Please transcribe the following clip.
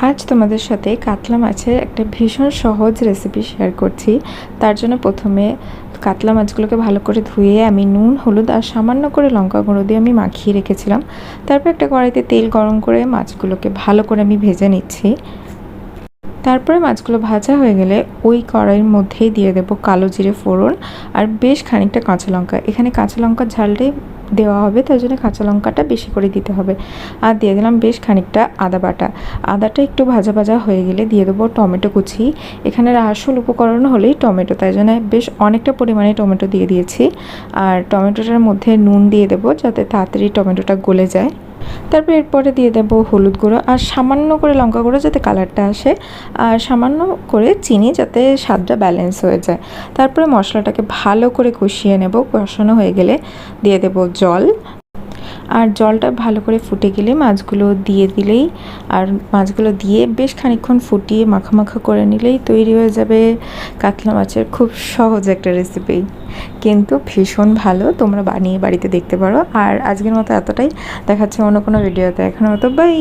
আজ তোমাদের সাথে কাতলা মাছের একটা ভীষণ সহজ রেসিপি শেয়ার করছি। তার জন্য প্রথমে কাতলা মাছগুলোকে ভালো করে ধুয়ে আমি নুন, হলুদ আর সামান্য করে লঙ্কা গুঁড়ো দিয়ে আমি মাখিয়ে রেখেছিলাম। তারপর একটা কড়াইতে তেল গরম করে মাছগুলোকে ভালো করে আমি ভেজে নিচ্ছি। তারপরে মাছগুলো ভাজা হয়ে গেলে ওই কড়াইয়ের মধ্যেই দিয়ে দেবো কালো জিরে ফোড়ন আর বেশ খানিকটা কাঁচা লঙ্কা। এখানে কাঁচা লঙ্কার ঝালটাই দেওয়া হবে, তাই জন্য কাঁচা লঙ্কাটা বেশি করে দিতে হবে। আর দিয়ে দিলাম বেশ খানিকটা আদা বাটা। আদাটা একটু ভাজা ভাজা হয়ে গেলে দিয়ে দেবো টমেটো কুচি। এখানে আসল উপকরণ হলেই টমেটো, তাই জন্য বেশ অনেকটা পরিমাণে টমেটো দিয়ে দিয়েছি। আর টমেটোটার মধ্যে নুন দিয়ে দেবো যাতে তাড়াতাড়ি টমেটোটা গলে যায়। তারপর এরপরে দিয়ে দেবো হলুদ গুঁড়ো আর সামান্য করে লঙ্কা গুঁড়ো যাতে কালারটা আসে, আর সামান্য করে চিনি যাতে স্বাদটা ব্যালেন্স হয়ে যায়। তারপরে মশলাটাকে ভালো করে কষিয়ে নেব। কষানো হয়ে গেলে দিয়ে দেবো জল, আর জলটা ভালো করে ফুটে গেলে মাছগুলো দিয়ে দিলেই, আর মাছগুলো দিয়ে বেশ খানিকক্ষণ ফুটিয়ে মাখা মাখা করে নিলেই তৈরি হয়ে যাবে কাতলা মাছের খুব সহজ একটা রেসিপি, কিন্তু ভীষণ ভালো। তোমরা বানিয়ে বাড়িতে দেখতে পারো। আর আজকের মতো এতটাই, দেখাচ্ছে অন্য কোনো ভিডিওতে। এখনো মতো বাই।